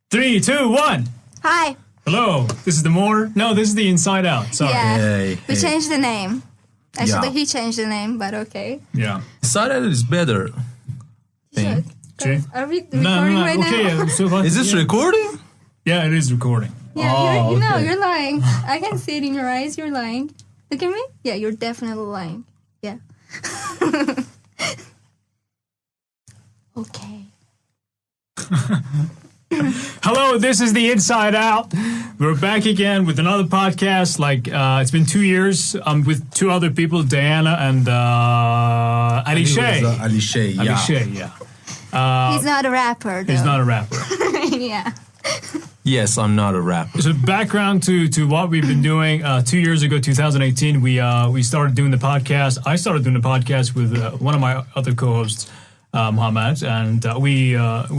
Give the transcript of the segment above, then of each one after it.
3, 2, 1. Hi. Hello. This is the more. No, this is the Inside Out. Sorry. Yeah. Hey, We changed the name. Actually, Yeah. he changed the name, but okay. Yeah. Inside Out is better. Should. Okay. Are we recording right okay, now? Yeah, so Is this recording? Yeah, it is recording. Yeah, Oh, no, okay. you're lying. I can see it in your eyes. You're lying. Look at me. Yeah, you're definitely lying. Yeah. Okay. Hello, this is the Inside Out. We're back again with another podcast. It's been 2 years. I'm with two other people, Diana and Alishay. Alishay, yeah. Alishay, yeah. He's not a rapper, though. He's not a rapper. Yeah. Yes, I'm not a rapper. So background to what we've been doing. 2 years ago, 2018, we started doing the podcast. I started doing the podcast with one of my other co-hosts, Muhammad, and we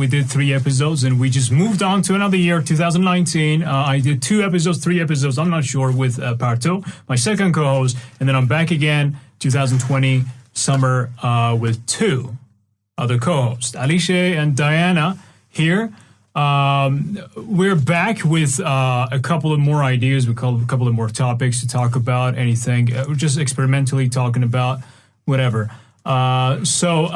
did 3 episodes, and we just moved on to another year, 2019. I did 2 episodes, 3 episodes, I'm not sure, with Parto, my second co-host, and then I'm back again, 2020 summer, with 2 other co-hosts, Alishay and Diana here. We're back with a couple of more ideas, a couple of more topics to talk about, anything. We're just experimentally talking about whatever. So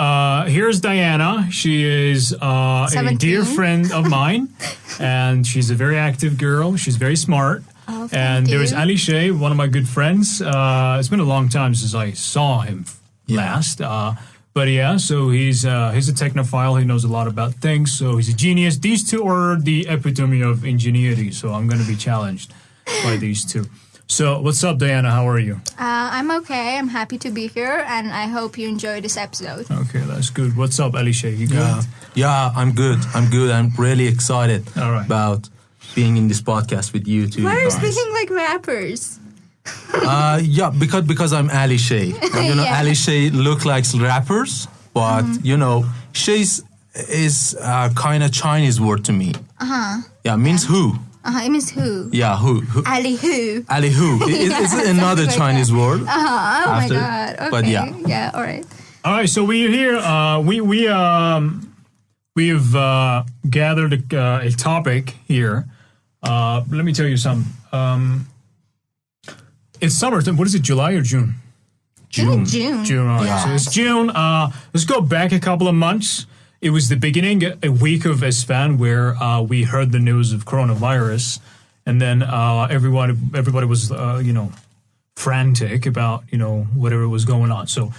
here's Diana. She is a 17. dear friend of mine, and she's a very active girl. She's very smart. Oh, and thank there's you. Alishay, one of my good friends. It's been a long time since I saw him last. But yeah, so he's a technophile. He knows a lot about things. So he's a genius. These 2 are the epitome of ingenuity. So I'm going to be challenged by these 2. So what's up, Diana? How are you? I'm okay. I'm happy to be here, and I hope you enjoy this episode. Okay, that's good. What's up, Alishay? You good? Yeah, I'm good. I'm really excited All right. about being in this podcast with you two. Why are you guys. speaking like rappers? Yeah, because I'm Alishay. You know, Yeah. Alishay look like rappers, but you know, Shays is kind of Chinese word to me. Yeah, means who. It means who? Yeah, who. Ali who? Ali who. It's another like Chinese word. Oh my After- God. Okay. but yeah. Yeah, all right. All right, so we're here. We've gathered a topic here. Let me tell you something. It's summer. What is it? July or June? June. June. All right. Yeah. So it's June. Let's go back a couple of months. It was the beginning, a week of Esfand, where we heard the news of coronavirus, and then everybody was frantic about whatever was going on. So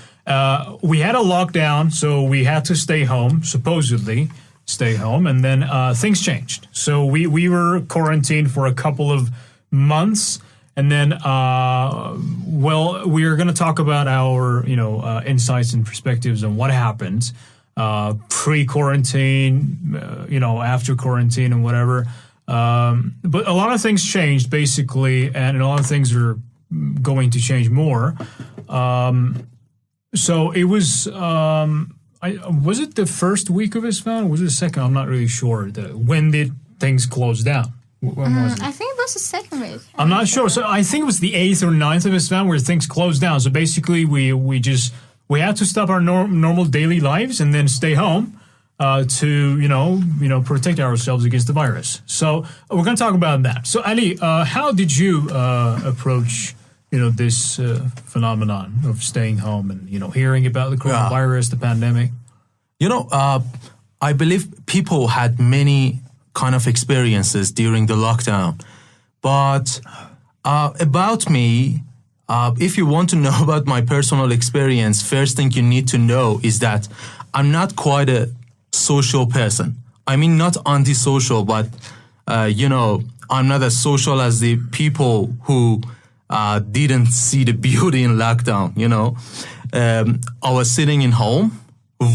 we had a lockdown, so we had to stay home, supposedly stay home, and then things changed. So we were quarantined for a couple of months. And then, we are going to talk about our, insights and perspectives on what happened pre-quarantine, after quarantine and whatever. But a lot of things changed, basically, and a lot of things are going to change more. So it was, was it the first week of Isfan? Or was it the second? I'm not really sure. When did things close down? When was it? I think it was the second week. I'm not sure. So I think it was the 8th or 9th of Isfan where things closed down. So basically, we had to stop our normal daily lives and then stay home to protect ourselves against the virus. So we're going to talk about that. So Ali, how did you approach this phenomenon of staying home and hearing about the coronavirus, the pandemic? I believe people had many kind of experiences during the lockdown. But about me, if you want to know about my personal experience, first thing you need to know is that I'm not quite a social person. I mean, not antisocial, but, I'm not as social as the people who didn't see the beauty in lockdown, I was sitting in home,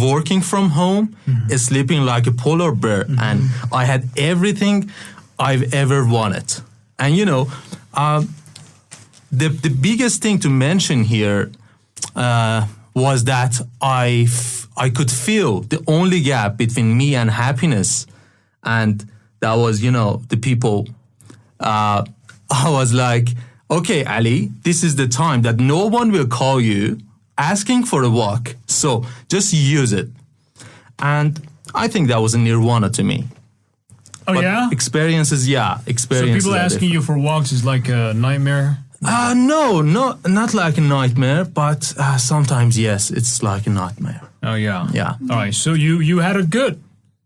working from home, sleeping like a polar bear, and I had everything I've ever wanted. And the biggest thing to mention here was that I could feel the only gap between me and happiness, and that was the people. I was like, okay, Ali, this is the time that no one will call you asking for a walk, so just use it. And I think that was a nirvana to me. Oh, but yeah? experiences. So people asking you for walks is like a nightmare? No, not like a nightmare, but sometimes yes, it's like a nightmare. Oh, yeah. Yeah. All right, so you had it good.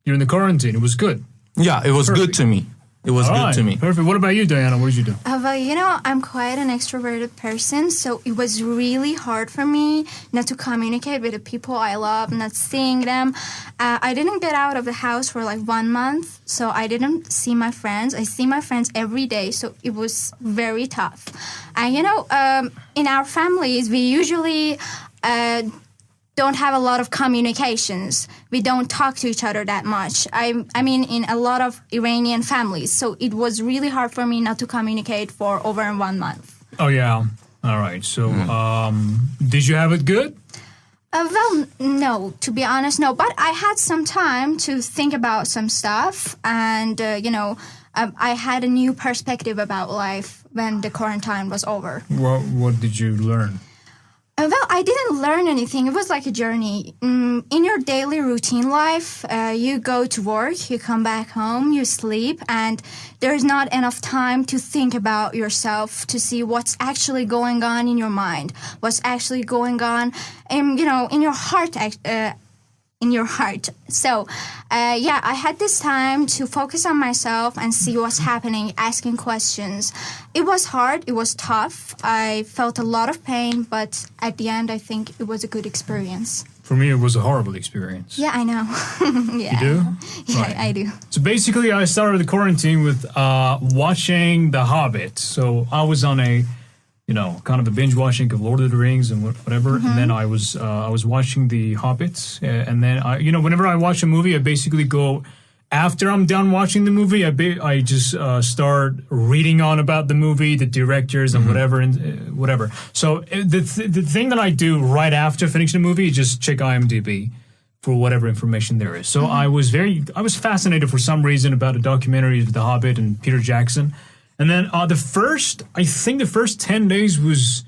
You're in the quarantine. It was good. Yeah, it was good to me. It was good to me. Perfect. What about you, Diana? What did you do? Well, I'm quite an extroverted person, so it was really hard for me not to communicate with the people I love, not seeing them. I didn't get out of the house for like 1 month, so I didn't see my friends. I see my friends every day, so it was very tough. And, in our families, we usually don't have a lot of communications. We don't talk to each other that much. I mean, in a lot of Iranian families. So it was really hard for me not to communicate for over 1 month. Oh, yeah. All right. So, did you have it good? Well, no, to be honest, no. But I had some time to think about some stuff. And, I had a new perspective about life when the quarantine was over. What did you learn? Well, I didn't learn anything. It was like a journey. In your daily routine life, you go to work, you come back home, you sleep, and there's not enough time to think about yourself, to see what's actually going on in your mind, what's actually going on, in your heart. So, I had this time to focus on myself and see what's happening, asking questions. It was hard. It was tough. I felt a lot of pain, but at the end, I think it was a good experience. For me, it was a horrible experience. Yeah, I know. Yeah. You do? Yeah, Right. I do. So basically, I started the quarantine with watching The Hobbit. So I was on a kind of a binge watching of Lord of the Rings and whatever, and then I was watching The Hobbits, and then whenever I watch a movie, I basically go after I'm done watching the movie, I just start reading on about the movie, the directors, and whatever. So the thing that I do right after finishing the movie is just check IMDb for whatever information there is. So I was fascinated for some reason about a documentary of The Hobbit and Peter Jackson. And then the first 10 days was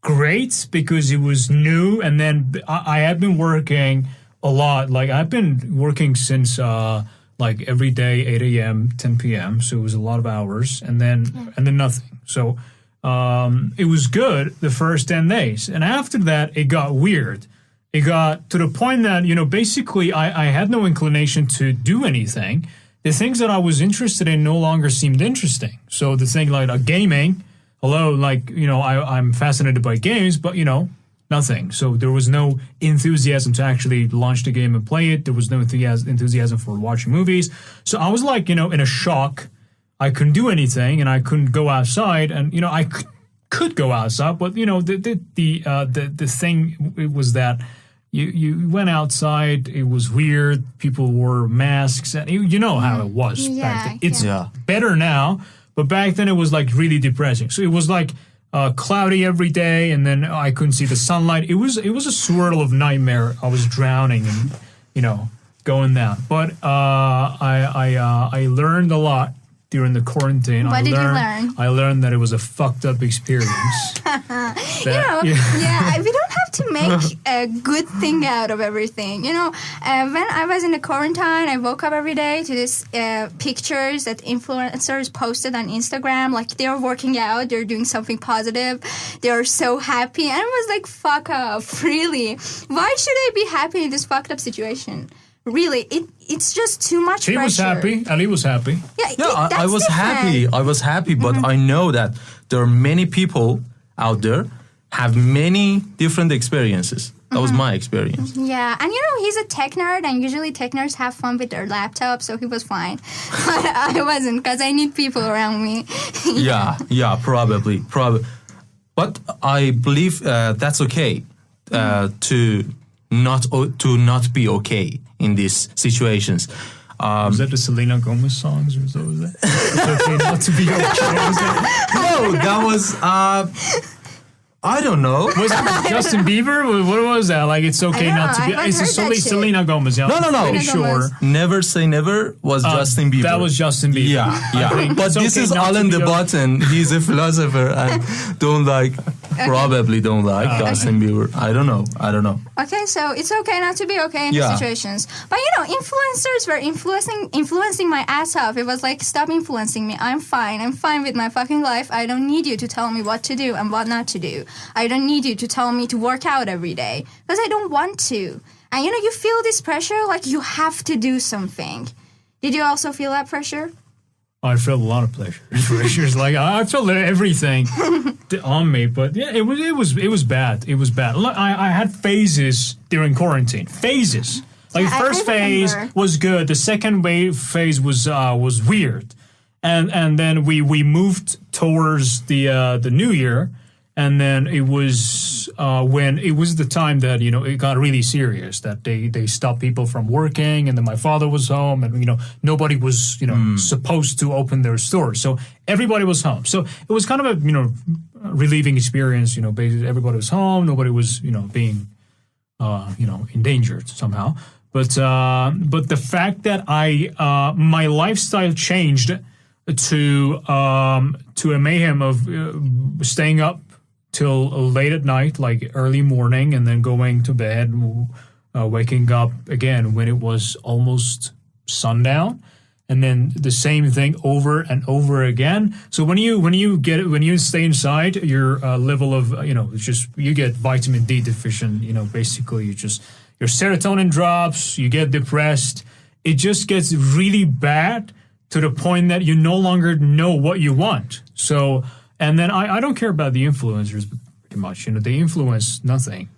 great because it was new. And then I had been working a lot. Like I've been working since every day, 8 a.m., 10 p.m. So it was a lot of hours and then nothing. So it was good the first 10 days. And after that, it got weird. It got to the point that, basically I had no inclination to do anything. The things that I was interested in no longer seemed interesting. So the thing like gaming, I'm fascinated by games, but, nothing. So there was no enthusiasm to actually launch the game and play it. There was no enthusiasm for watching movies. So I was in a shock. I couldn't do anything and I couldn't go outside. And, I could go outside, but, the thing was that You went outside. It was weird. People wore masks, and you know how it was back then. It's better now, but back then it was really depressing. So it was cloudy every day, and then I couldn't see the sunlight. It was a swirl of nightmare. I was drowning and going down. But I learned a lot during the quarantine. What did you learn? I learned that it was a fucked up experience. We don't have to make a good thing out of everything. When I was in the quarantine, I woke up every day to these pictures that influencers posted on Instagram. Like they're working out, they're doing something positive, they're so happy. And I was like, fuck off, really? Why should I be happy in this fucked up situation? Really, it's just too much pressure. He was happy. Ali was happy. I was happy. I was happy, but I know that there are many people out there have many different experiences. That was my experience. Yeah, and he's a tech nerd, and usually tech nerds have fun with their laptop, so he was fine. But I wasn't, because I need people around me. Yeah, probably. But I believe that's okay to not be okay in these situations. Was that the Selena Gomez songs, or was that? It's okay not to be okay. No, that was I don't know. Was it Justin Bieber? What was that? It's okay not to be. It's Selena Gomez. Yeah, no. Pretty sure. Never Say Never was Justin Bieber. That was Justin Bieber. Yeah. But this is Alan the Button. He's a philosopher and don't probably don't like Justin Bieber. I don't know. Okay, so it's okay not to be okay in these situations. But influencers were influencing my ass off. It was like, stop influencing me. I'm fine with my fucking life. I don't need you to tell me what to do and what not to do. I don't need you to tell me to work out every day because I don't want to. And you feel this pressure like you have to do something. Did you also feel that pressure? I felt a lot of pressures. Like I felt everything on me, but yeah, it was bad. It was bad. Look, I had phases during quarantine. Phases. Like the first phase was good. The second phase was weird, and then we moved towards the new year. And then it was when it was the time that, it got really serious, that they stopped people from working. And then my father was home and, nobody was, supposed to open their stores. So everybody was home. So it was kind of a, relieving experience. Basically everybody was home. Nobody was, being, endangered somehow. But the fact that my lifestyle changed to a mayhem of staying up till late at night, like early morning, and then going to bed, waking up again when it was almost sundown, and then the same thing over and over again. So when you stay inside, your level of you get vitamin D deficient. Basically your serotonin drops. You get depressed. It just gets really bad to the point that you no longer know what you want. So. And then I don't care about the influencers pretty much. They influence nothing.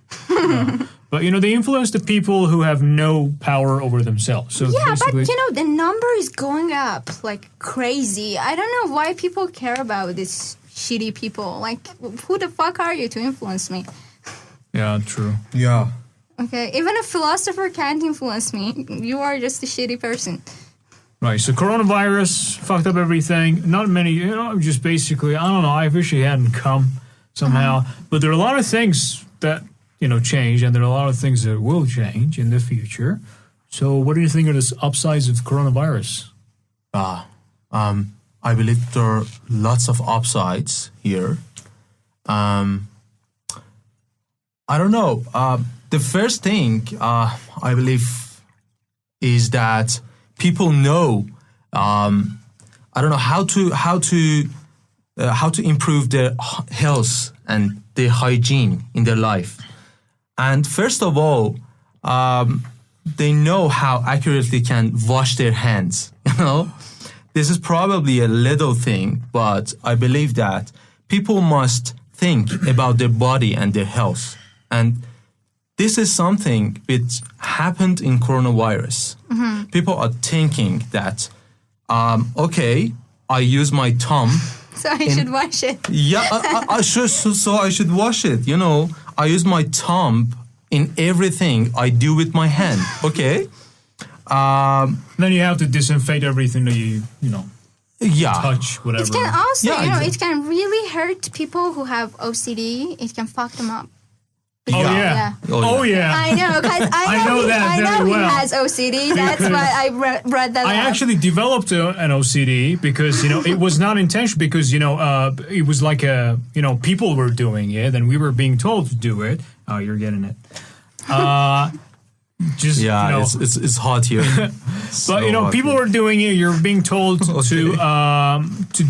But, they influence the people who have no power over themselves. So yeah, but, the number is going up like crazy. I don't know why people care about these shitty people. Like, who the fuck are you to influence me? Yeah, true. Yeah. Okay, even a philosopher can't influence me. You are just a shitty person. Right, so coronavirus fucked up everything. Not many, just basically, I don't know, I wish it hadn't come somehow. But there are a lot of things that, change, and there are a lot of things that will change in the future. So what do you think are the upsides of coronavirus? I believe there are lots of upsides here. I don't know. The first thing I believe is that people know, I don't know how to improve their health and their hygiene in their life. And first of all, they know how accurately can wash their hands. This is probably a little thing, but I believe that people must think about their body and their health. And this is something which happened in coronavirus. Mm-hmm. People are thinking that, okay, I use my thumb. So I should wash it. Yeah, I should. So I should wash it. I use my thumb in everything I do with my hand. Okay. Then you have to disinfect everything that you touch, whatever. It can also, it can really hurt people who have OCD. It can fuck them up. Oh yeah. I know, because I know he has OCD. That's why I read that. I actually developed an OCD because it was not intentional. Because it was like people were doing it and we were being told to do it. Oh, you're getting it. It's hot here. But people were doing it. You're being told to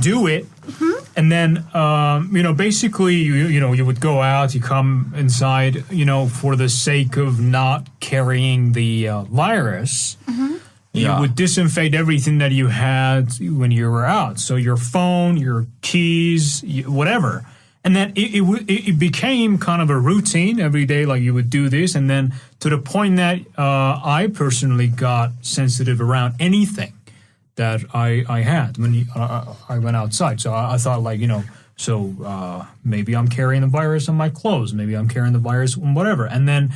do it. Mm-hmm. And then, basically, you would go out, you come inside, for the sake of not carrying the virus. Mm-hmm. You would disinfect everything that you had when you were out. So your phone, your keys, whatever. And then it became kind of a routine every day, like you would do this. And then to the point that I personally got sensitive around anything that I had when I went outside. So I thought maybe I'm carrying the virus on my clothes. Maybe I'm carrying the virus on whatever. And then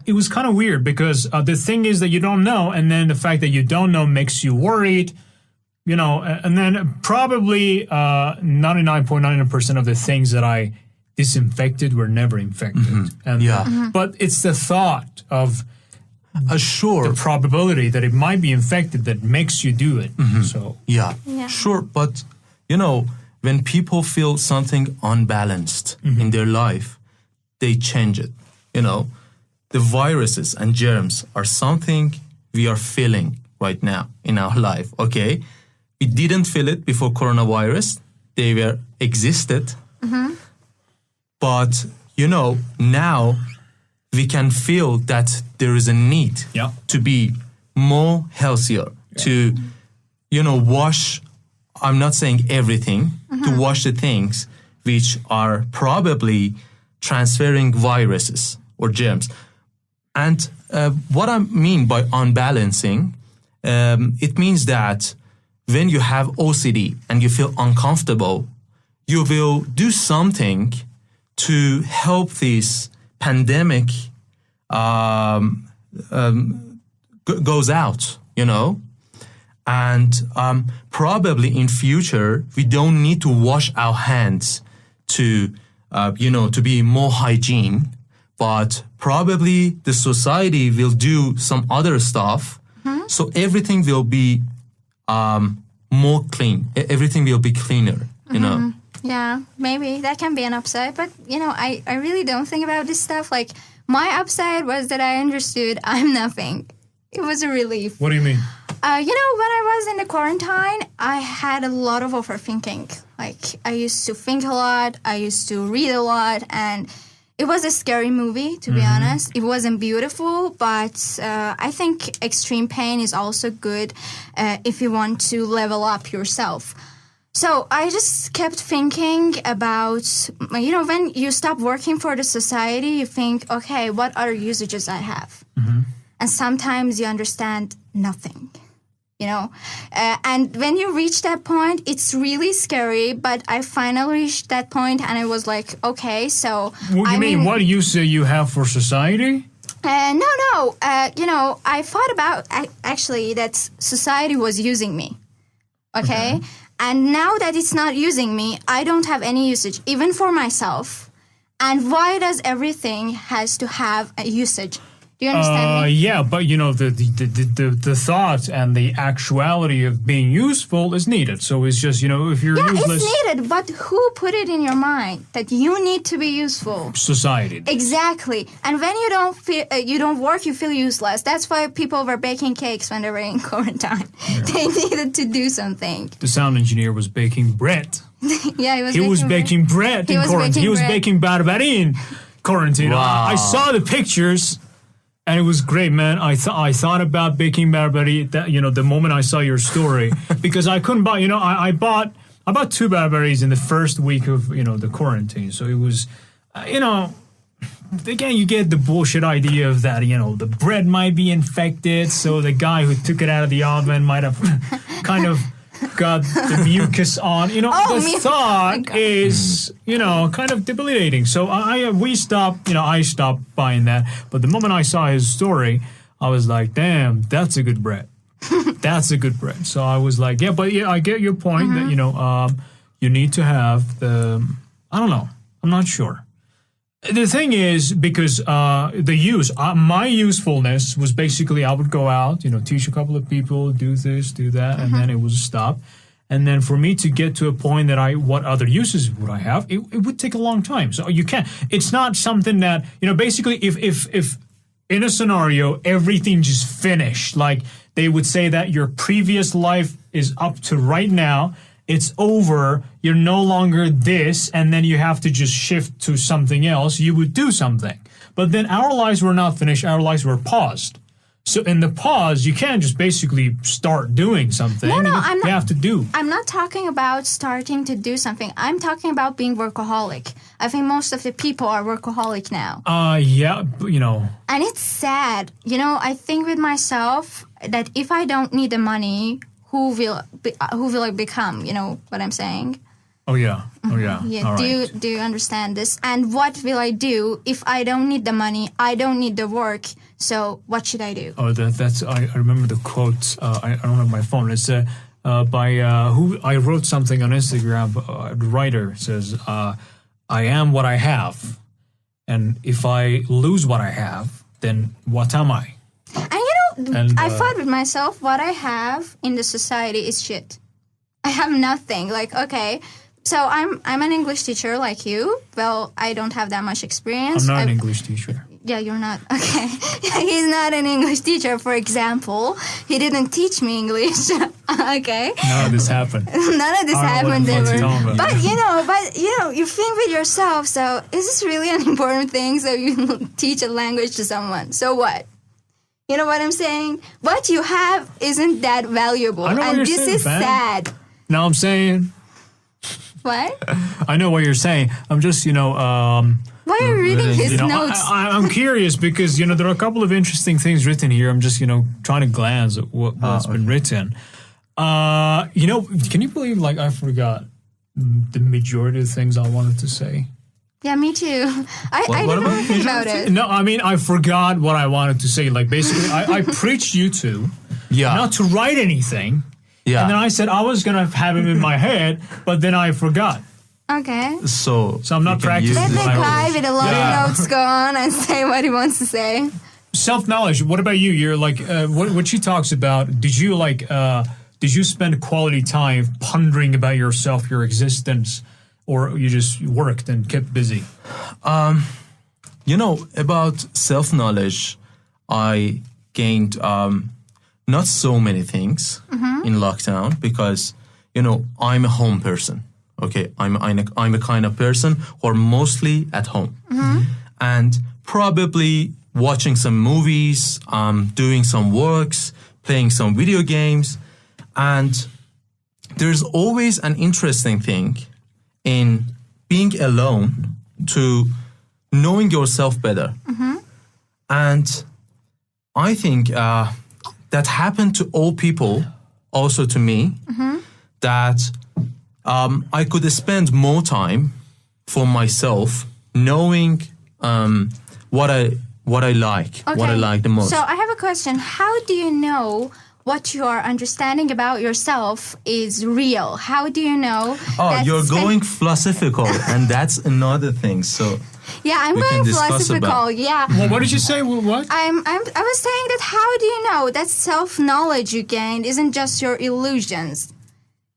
it was kind of weird because the thing is that you don't know. And then the fact that you don't know makes you worried, and then probably 99.9% of the things that I disinfected were never infected. Mm-hmm. And, but it's the thought of the probability that it might be infected that makes you do it. Mm-hmm. So sure, but when when people feel something unbalanced in their life, they change it. You know, the viruses and germs are something we are feeling right now in our life, okay? We didn't feel it before coronavirus. They were existed. But, you know, now we can feel that there is a need to be more healthier, to, you know, wash, I'm not saying everything, to wash the things which are probably transferring viruses or germs. And what I mean by unbalancing, it means that when you have OCD and you feel uncomfortable, you will do something to help this pandemic goes out, you know. And probably in future, we don't need to wash our hands to, you know, to be more hygiene. But probably the society will do some other stuff. So everything will be more clean. Everything will be cleaner, you know. Yeah, maybe that can be an upside. But, you know, I really don't think about this stuff. Like, my upside was that I understood I'm nothing. It was a relief. What do you mean? You know, when I was in the quarantine, I had a lot of overthinking. Like, I used to think a lot. I used to read a lot. And it was a scary movie, to be honest. It wasn't beautiful, but I think extreme pain is also good if you want to level up yourself. So I just kept thinking about, you know, when you stop working for the society, you think, okay, what other usages I have? And sometimes you understand nothing, you know. And when you reach that point, it's really scary, but I finally reached that point and I was like, okay, so... What do you mean? What use you have for society? No. You know, I thought about actually that society was using me, okay? And now that it's not using me, I don't have any usage, even for myself. And why does everything has to have a usage? Do you understand me? Yeah, but you know, the thought and the actuality of being useful is needed. So it's just, you know, if you're useless... it's needed, but who put it in your mind that you need to be useful? Society. Exactly. And when you don't feel, you don't work, you feel useless. That's why people were baking cakes when they were in quarantine. Yeah. They needed to do something. The sound engineer was baking bread. Yeah, he was baking bread in quarantine. He was baking barbari in quarantine. Wow. I saw the pictures. And it was great, man. I thought about baking barbari, that, you know, the moment I saw your story, because I couldn't buy, you know, I bought 2 barbaris in the first week of, you know, the quarantine. So it was, you know, again, you get the bullshit idea of that, you know, the bread might be infected. So the guy who took it out of the oven might have kind of got the mucus on. You know, the thought is, you know, kind of debilitating. So I stopped buying that. But the moment I saw his story, I was like, damn, that's a good bread. That's a good bread. So I was like, I get your point that, you know, you need to have the, I don't know, I'm not sure. The thing is, because my usefulness was basically I would go out, you know, teach a couple of people, do this, do that, and then it would stop. And then for me to get to a point that what other uses would I have, it would take a long time. So you can't, it's not something that, you know, basically if in a scenario, everything just finished, like they would say that your previous life is up to right now, it's over, you're no longer this, and then you have to just shift to something else, you would do something. But then our lives were not finished, our lives were paused. So in the pause, you can't just basically start doing something. No, you have to do. I'm not talking about starting to do something. I'm talking about being workaholic. I think most of the people are workaholic now. Yeah, you know. And it's sad. You know, I think with myself that if I don't need the money, who will I become? You know what I'm saying? Oh yeah. Yeah. All do you understand this? And what will I do if I don't need the money? I don't need the work. So what should I do? Oh, that's I remember the quote. I don't have my phone. It's by who I wrote something on Instagram. The writer says, "I am what I have, and if I lose what I have, then what am I?" And you know, I thought with myself, what I have in the society is shit. I have nothing. Like, okay, So I'm an English teacher like you. Well, I don't have that much experience. I'm not an English teacher. Yeah, you're not. Okay. He's not an English teacher, for example. He didn't teach me English. Okay. None of this happened. None of this happened what's ever. talking about. But you think with yourself, so is this really an important thing? So you teach a language to someone. So what? You know what I'm saying? What you have isn't that valuable. I know what and you're this saying, is fam. sad. Now I'm saying, What? I know what you're saying. I'm just, Why are you reading his notes? I'm curious because, there are a couple of interesting things written here. I'm just, trying to glance at what's been written. Can you believe, I forgot the majority of the things I wanted to say? Yeah, me too. I don't know anything about it. No, I mean, I forgot what I wanted to say. Basically, I preached you to not to write anything. Yeah. And then I said I was going to have him in my head, but then I forgot. Okay. So I'm not practicing. Let the guy with a lot of notes go on and say what he wants to say. Self-knowledge. What about you? You're what she talks about. Did you spend quality time pondering about yourself, your existence, or you just worked and kept busy? About self-knowledge, I gained not so many things in lockdown because, I'm a home person. Okay, I'm a kind of person who are mostly at home. And probably watching some movies, doing some works, playing some video games. And there's always an interesting thing in being alone to knowing yourself better. And I think that happened to all people, also to me, that I could spend more time for myself knowing what I like, what I like the most. So I have a question. How do you know what you are understanding about yourself is real? How do you know? Oh, you're going philosophical, and that's another thing. So yeah, I'm going philosophical. Yeah. Well, what did you say? What? I was saying that how do you know that self-knowledge you gained isn't just your illusions?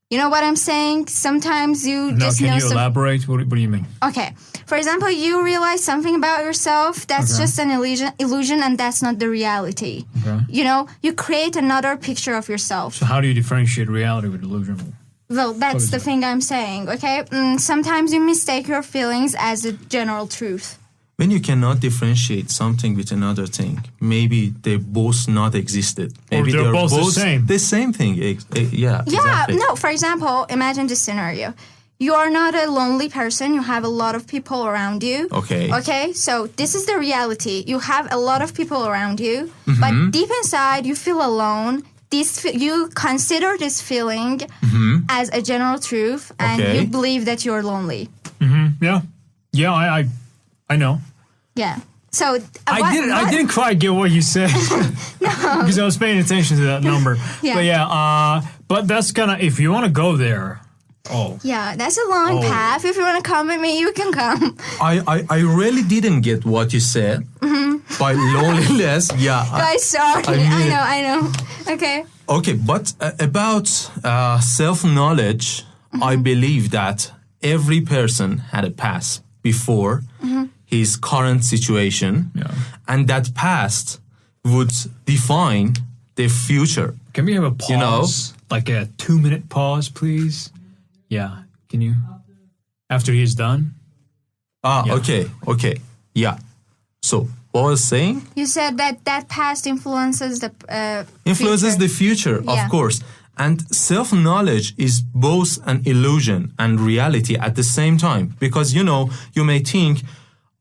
You know what I'm saying? Sometimes you just know. Can you elaborate? What do you mean? Okay. For example, you realize something about yourself that's just an illusion, and that's not the reality. Okay. You create another picture of yourself. So how do you differentiate reality with illusion? Well, that's the thing I'm saying, okay? Sometimes you mistake your feelings as a general truth. When you cannot differentiate something with another thing, maybe they both not existed. Maybe they're both the same. The same thing. Yeah. Exactly. No, for example, imagine this scenario. You are not a lonely person. You have a lot of people around you. Okay, so this is the reality. You have a lot of people around you, but deep inside you feel alone. You consider this feeling as a general truth, and you believe that you're lonely. Yeah, I know. Yeah. So I didn't quite get what you said because I was paying attention to that number. But but that's kind of, if you want to go there. Oh. Yeah, that's a long path. If you want to come with me, you can come. I really didn't get what you said by loneliness. Yeah. Guys, sorry. I know. Okay, but about self-knowledge, I believe that every person had a past before his current situation, and that past would define the future. Can we have a pause? Like a 2-minute pause, please? Yeah. Can you? After he's done? Okay. Yeah. So, what was I saying? You said that past influences the the future, of course. And self-knowledge is both an illusion and reality at the same time. Because, you may think,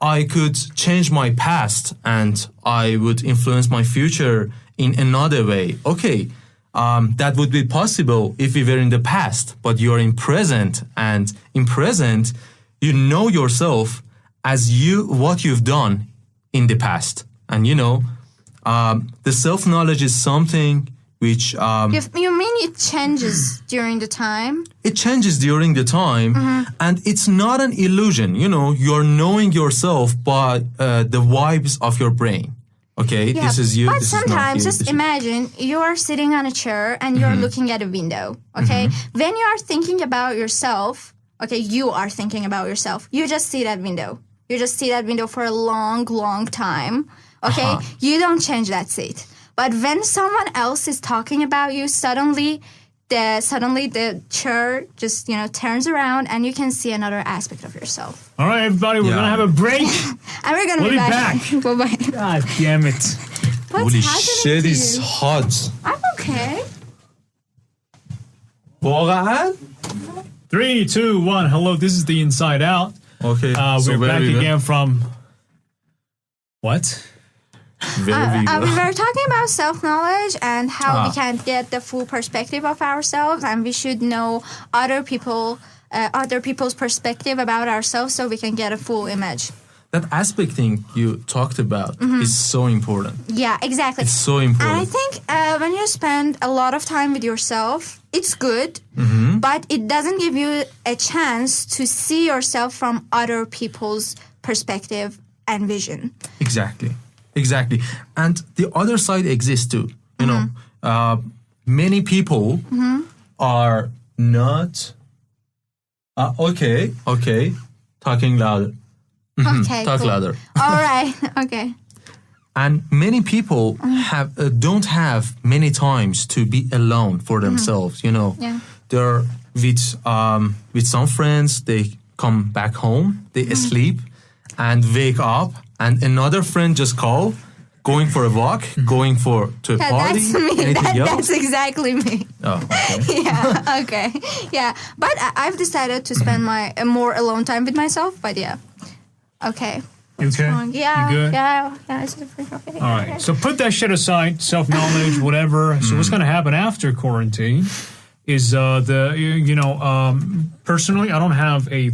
I could change my past and I would influence my future in another way. Okay, that would be possible if we were in the past, but you're in present, and in present, you know yourself as what you've done in the past. And the self-knowledge is something which... you mean it changes during the time? It changes during the time, and it's not an illusion. You're knowing yourself by the vibes of your brain. Okay, this is you. But sometimes, just imagine you are sitting on a chair and you're looking at a window. Okay, when you are thinking about yourself, okay, you are thinking about yourself. You just see that window. You just see that window for a long, long time. Okay? You don't change that seat. But when someone else is talking about you, suddenly the chair just, turns around and you can see another aspect of yourself. All right, everybody, we're going to have a break. And we're going to be back. Bye-bye. God damn it. Holy shit, it's hot. I'm okay. واقعا؟ 3, 2, 1. Hello, this is the Inside Out. Okay. We're back again from... What? We were talking about self-knowledge and how we can get the full perspective of ourselves, and we should know other people's perspective about ourselves so we can get a full image. That aspect thing you talked about is so important. Yeah, exactly. It's so important. And I think when you spend a lot of time with yourself, it's good, but it doesn't give you a chance to see yourself from other people's perspective and vision. Exactly. And the other side exists too. You know, many people are not... Okay. Talking louder. Okay, Talk cool. louder. All right, okay. And many people don't have many times to be alone for themselves. You know, they're with some friends. They come back home, they sleep, and wake up, and another friend just call, going for a walk, going to a party. That's me. That's exactly me. Oh, okay. Yeah. Okay. Yeah, but I've decided to spend my more alone time with myself. But yeah. Okay. You okay? Yeah. You good? Yeah. It's okay. All right. So put that shit aside, self-knowledge, whatever. So what's going to happen after quarantine is personally, I don't have a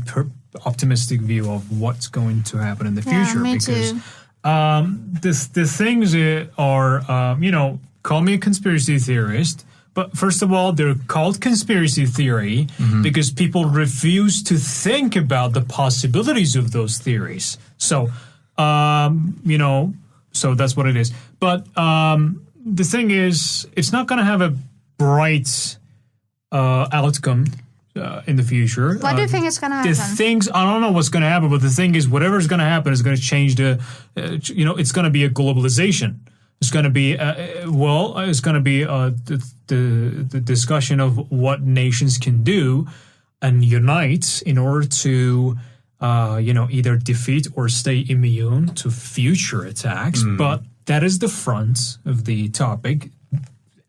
optimistic view of what's going to happen in the future. Me because too. the things are, call me a conspiracy theorist. But first of all, they're called conspiracy theory because people refuse to think about the possibilities of those theories. So, so that's what it is. But the thing is, it's not going to have a bright outcome in the future. What do you think is going to happen? I don't know what's going to happen, but the thing is, whatever's going to happen is going to change it's going to be a globalization. It's going to be, the discussion of what nations can do and unite in order to, either defeat or stay immune to future attacks. But that is the front of the topic.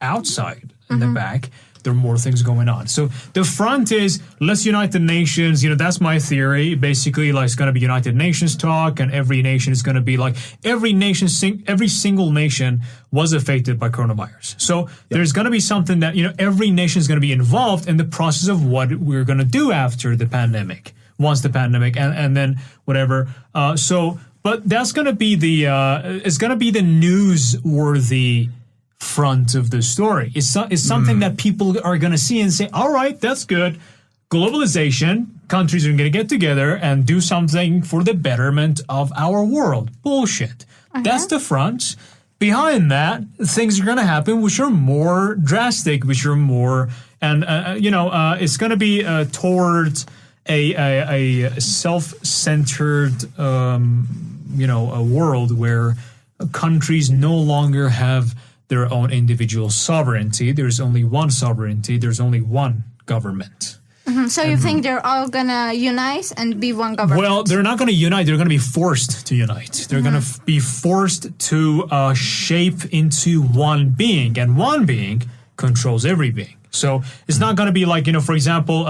Outside, in the back, there are more things going on. So the front is, let's unite the nations. That's my theory. Basically, it's going to be United Nations talk, and every nation is going to be every single nation was affected by coronavirus. So there's going to be something that, every nation is going to be involved in the process of what we're going to do after the pandemic, once the pandemic, and then whatever. But that's going to be it's going to be the newsworthy front of the story. It's something that people are going to see and say, all right, that's good. Globalization, countries are going to get together and do something for the betterment of our world. Bullshit. That's the front. Behind that, things are going to happen which are more drastic, which are more, and it's going to be towards a self-centered, a world where countries no longer have their own individual sovereignty. There's only one sovereignty. There's only one government. So you think they're all going to unite and be one government? Well, they're not going to unite. They're going to be forced to unite. They're going to be forced to shape into one being, and one being controls every being. So it's not going to be like, for example,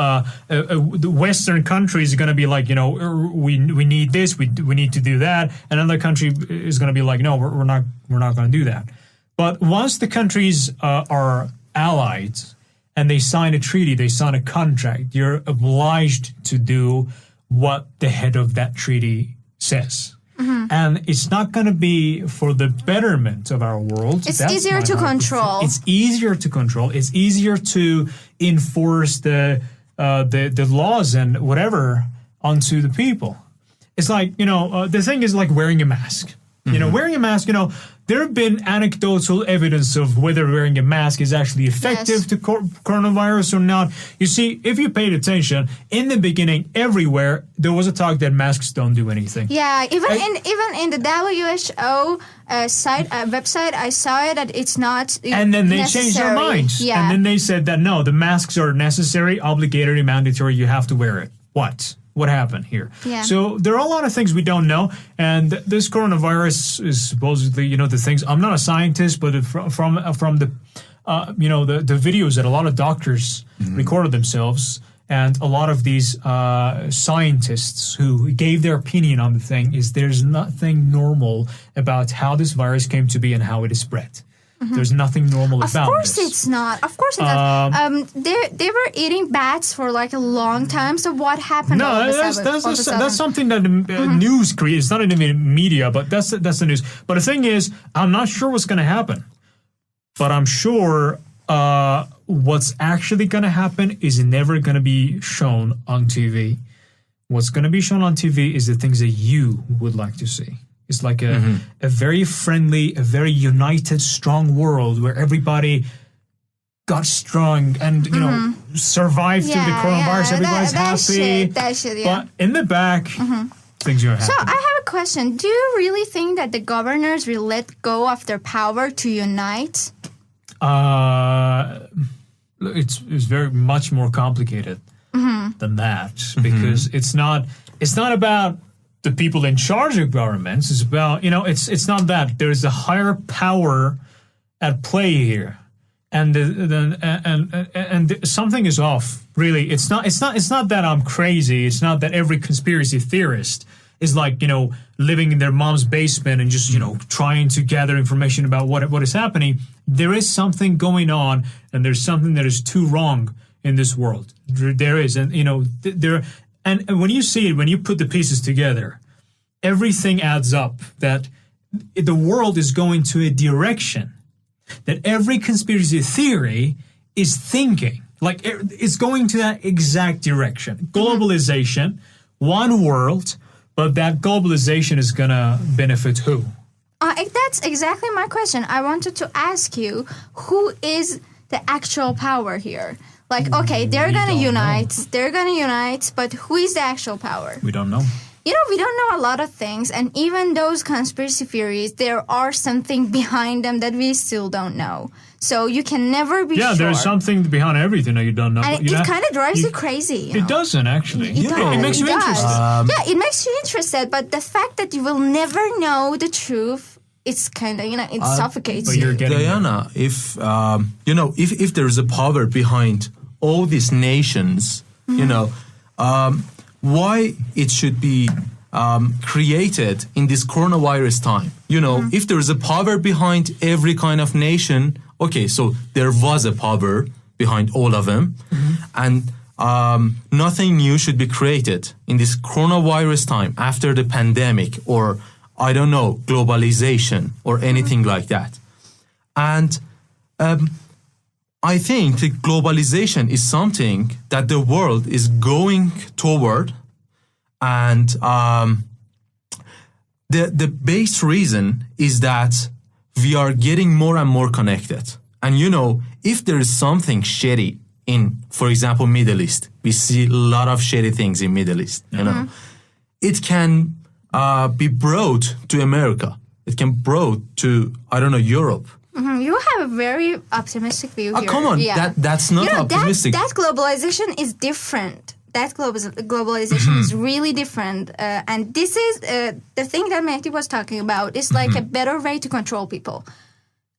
the Western countries are going to be like, we need this, we need to do that. Another country is going to be like, no, we're not going to do that. But once the countries are allied and they sign a treaty, they sign a contract, you're obliged to do what the head of that treaty says. And it's not going to be for the betterment of our world. It's easier to control. It's easier to control. It's easier to enforce the laws and whatever onto the people. It's like, the thing is like wearing a mask. You know, wearing a mask, you know, there have been anecdotal evidence of whether wearing a mask is actually effective to coronavirus or not. You see, if you paid attention, in the beginning, everywhere, there was a talk that masks don't do anything. Yeah, even in the WHO website, I saw it that it's not And then they necessary. changed their minds. Yeah. And then they said that, no, the masks are necessary, obligatory, mandatory, you have to wear it. What happened here? Yeah. So there are a lot of things we don't know, and this coronavirus is supposedly, you know, the things. I'm not a scientist, but from the, you know, the videos that a lot of doctors recorded themselves, and a lot of these scientists who gave their opinion on the thing, is there's nothing normal about how this virus came to be and how it is spread. There's nothing normal about this. Of course it's not. Of course it's not. They were eating bats for like a long time. So what happened? No, that's something that the news creates. It's not in the media, but that's the news. But the thing is, I'm not sure what's going to happen. But I'm sure what's actually going to happen is never going to be shown on TV. What's going to be shown on TV is the things that you would like to see. It's like a very friendly, a very united, strong world where everybody got strong and, you know, survived through the coronavirus. Everybody's happy. That shit, But in the back, things are happening. So I have a question. Do you really think that the governors will let go of their power to unite? It's very much more complicated than that, because it's not about the people in charge of governments. Is about, you know, it's not that. There's a higher power at play here, and something is off. Really, it's not that I'm crazy. It's not that every conspiracy theorist is like, you know, living in their mom's basement and just, you know, trying to gather information about what is happening. There is something going on, and there's something that is too wrong in this world. There is, and you know, And when you see it, when you put the pieces together, everything adds up, that the world is going to a direction that every conspiracy theory is thinking. Like, it's going to that exact direction. Globalization, one world, but that globalization is going to benefit who? That's exactly my question. I wanted to ask you, who is the actual power here? Like, okay, they're going to unite, but who is the actual power? We don't know. You know, we don't know a lot of things, and even those conspiracy theories, there are something behind them that we still don't know. So you can never be sure. Yeah, there's something behind everything that you don't know. And it kind of drives you crazy. It doesn't, actually. It makes you interested. Yeah, it makes you interested, but the fact that you will never know the truth, it's kind of, you know, it suffocates you. Diana, if, you know, if there is a power behind all these nations, you know, why it should be created in this coronavirus time? You know, if there is a power behind every kind of nation, okay, so there was a power behind all of them, and nothing new should be created in this coronavirus time after the pandemic, or I don't know, globalization or anything like that. And I think the globalization is something that the world is going toward, and the base reason is that we are getting more and more connected. And you know, if there is something shitty in, for example, Middle East, we see a lot of shitty things in Middle East, you know, it can be brought to America. It can brought to, I don't know, Europe. You have a very optimistic view here. Come on, that's not optimistic. That globalization is different. That globalization is really different. And this is the thing that Mehdi was talking about. It's like a better way to control people.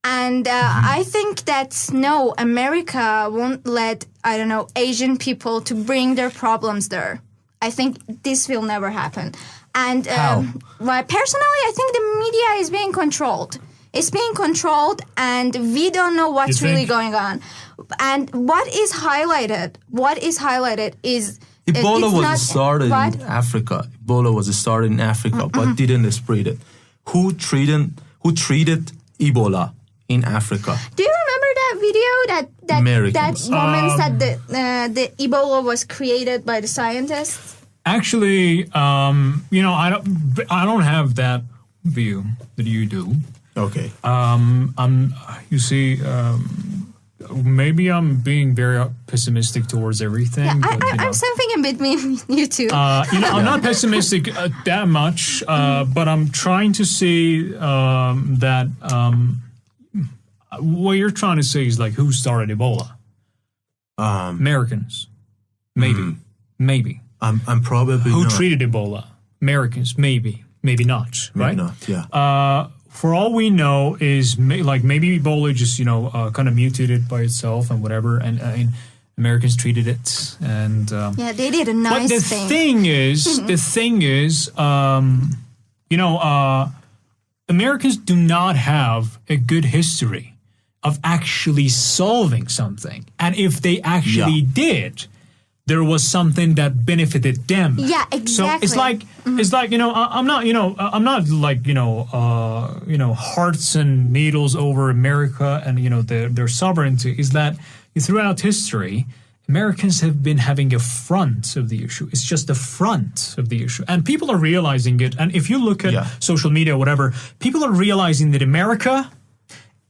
And I think that, no, America won't let, I don't know, Asian people to bring their problems there. I think this will never happen. And well, personally, I think the media is being controlled. It's being controlled, and we don't know what's really going on. And what is highlighted is... Ebola was started in Africa. Ebola was started in Africa, but didn't spread it. Who treated Ebola in Africa? Do you remember that video that woman said the Ebola was created by the scientists? Actually, you know, I don't have that view that you do. Okay. You see, maybe I'm being very pessimistic towards everything. Yeah, but, I'm something in between you two. I'm not pessimistic that much, but I'm trying to see that what you're trying to say is like who started Ebola? Americans, maybe. I'm probably who not. treated Ebola? Americans, maybe not, right? Maybe not. Yeah. For all we know is maybe Ebola just kind of mutated by itself and whatever, and Americans treated it, and yeah, they did a nice thing. The thing is, Americans do not have a good history of actually solving something, and if they actually did, there was something that benefited them. Yeah, exactly. So it's like I'm not like hearts and needles over America and their sovereignty. Is that throughout history, Americans have been having a front of the issue. It's just the front of the issue, and people are realizing it. And if you look at social media, or whatever, people are realizing that America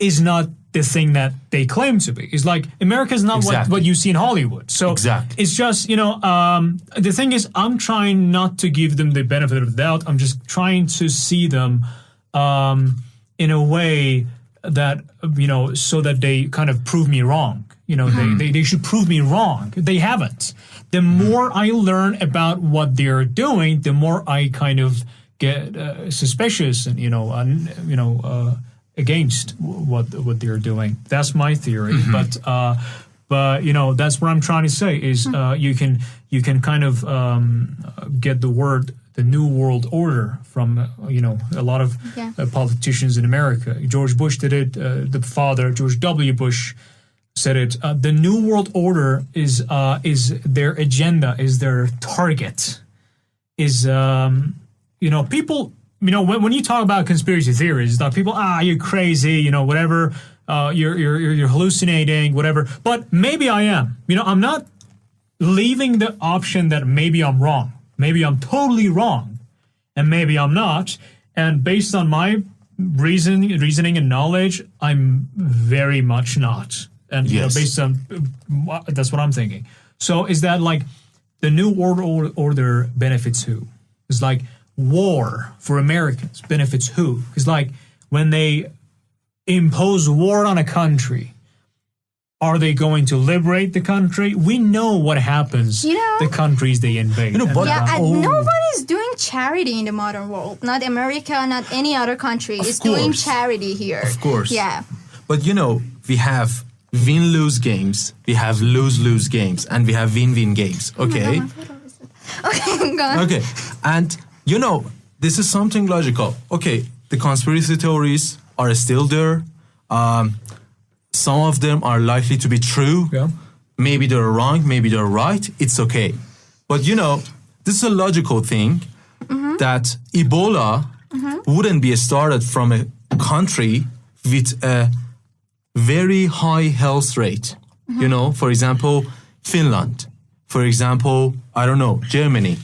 is not the thing that they claim to be. It's like America is not what you see in Hollywood. So it's just, the thing is, I'm trying not to give them the benefit of the doubt. I'm just trying to see them in a way that, so that they kind of prove me wrong. They should prove me wrong. They haven't. The more I learn about what they're doing, the more I kind of get suspicious and, against what they're doing. That's my theory. But that's what I'm trying to say is you can kind of get the New World Order from a lot of politicians in America. George Bush did it. The father, George W. Bush, said it. The New World Order is their agenda, is their target. Is people. When you talk about conspiracy theories, that people, you're crazy, whatever, you're hallucinating, whatever. But maybe I am. I'm not leaving the option that maybe I'm wrong. Maybe I'm totally wrong, and maybe I'm not. And based on my reasoning and knowledge, I'm very much not. And based on that's what I'm thinking. So is that like the New World Order benefits who? It's like war for Americans benefits who? It's like when they impose war on a country, are they going to liberate the country? We know what happens. The countries they invade. Nobody's doing charity in the modern world. Not America, not any other country is doing charity here. Of course. Yeah. But we have win-lose games, we have lose-lose games, and we have win-win games. Okay. Okay, go on. Okay, and this is something logical. Okay, the conspiracy theories are still there. Some of them are likely to be true. Yeah. Maybe they're wrong, maybe they're right. It's okay. But, this is a logical thing that Ebola wouldn't be started from a country with a very high health rate. For example, Finland. For example, I don't know, Germany.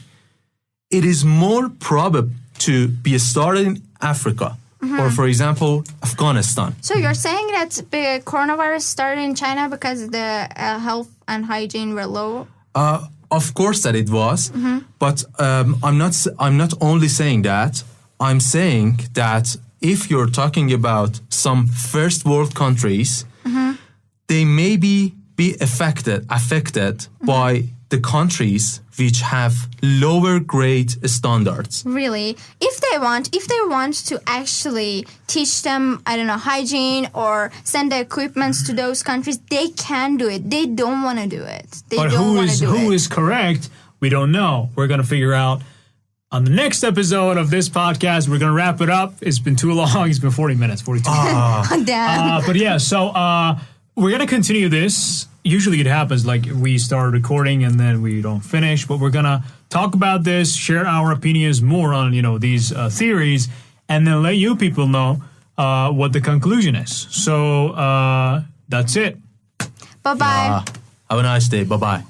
It is more probable to be started in Africa or, for example, Afghanistan. So you're saying that the coronavirus started in China because the health and hygiene were low? Of course that it was, but I'm not only saying that. I'm saying that if you're talking about some first world countries, they may be affected by the countries which have lower grade standards. Really? If they want to actually teach them, I don't know, hygiene or send the equipments to those countries, they can do it. They don't want to do it. But who is correct? We don't know. We're going to figure out on the next episode of this podcast. We're going to wrap it up. It's been too long. It's been 40 minutes, 42 minutes. Damn. But yeah, so we're going to continue this. Usually it happens like we start recording and then we don't finish, but we're going to talk about this, share our opinions more on, these theories, and then let you people know what the conclusion is. So that's it. Bye-bye. Have a nice day. Bye-bye.